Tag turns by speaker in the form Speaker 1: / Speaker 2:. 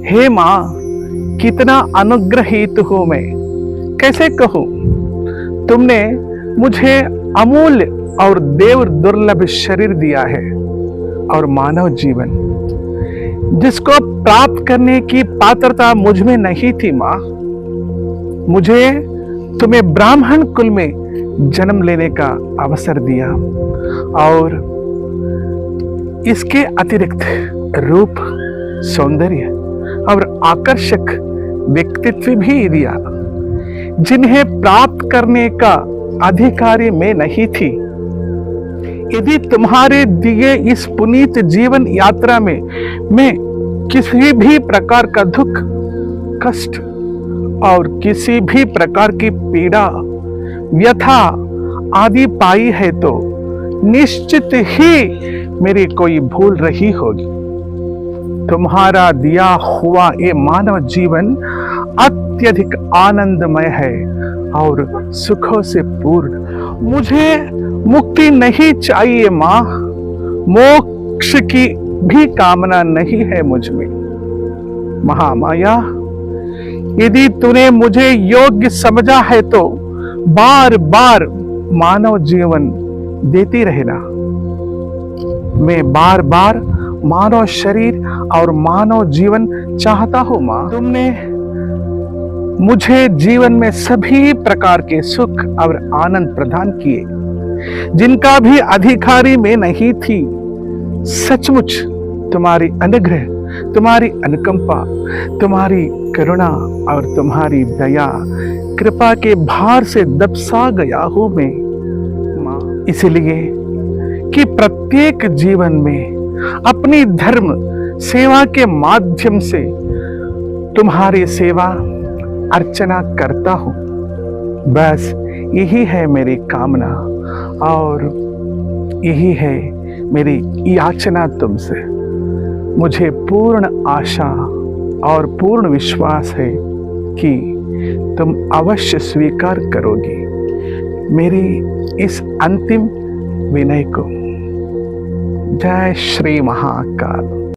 Speaker 1: हे माँ, कितना अनुग्रहित हूं मैं, कैसे कहूं। तुमने मुझे अमूल्य और देव दुर्लभ शरीर दिया है और मानव जीवन, जिसको प्राप्त करने की पात्रता मुझ में नहीं थी माँ। मुझे तुम्हें ब्राह्मण कुल में जन्म लेने का अवसर दिया और इसके अतिरिक्त रूप, सौंदर्य और आकर्षक व्यक्तित्व भी दिया, जिन्हें प्राप्त करने का अधिकारी मैं नहीं थी। यदि तुम्हारे दिए इस पुनीत जीवन यात्रा में मैं किसी भी प्रकार का दुख, कष्ट और किसी भी प्रकार की पीड़ा, व्यथा आदि पाई है तो निश्चित ही मेरी कोई भूल रही होगी। तुम्हारा दिया हुआ ये मानव जीवन अत्यधिक आनंदमय है और सुखों से पूर्ण। मुझे मुक्ति नहीं चाहिए माँ, मोक्ष की भी कामना नहीं है मुझ में। महामाया, यदि तूने मुझे योग्य समझा है तो बार बार मानव जीवन देती रहना। मैं बार बार मानव शरीर और मानव जीवन चाहता हूं मां। तुमने मुझे जीवन में सभी प्रकार के सुख और आनंद प्रदान किए, जिनका भी अधिकारी मैं नहीं थी। सचमुच तुम्हारी अनुग्रह, तुम्हारी अनुकंपा, तुम्हारी करुणा और तुम्हारी दया कृपा के भार से दबसा गया हूं मैं मां। इसलिए कि प्रत्येक जीवन में अपनी धर्म सेवा के माध्यम से तुम्हारी सेवा अर्चना करता हूं। बस यही है मेरी कामना और यही है मेरी याचना तुमसे। मुझे पूर्ण आशा और पूर्ण विश्वास है कि तुम अवश्य स्वीकार करोगी मेरी इस अंतिम विनय को। जय श्री महाकाल।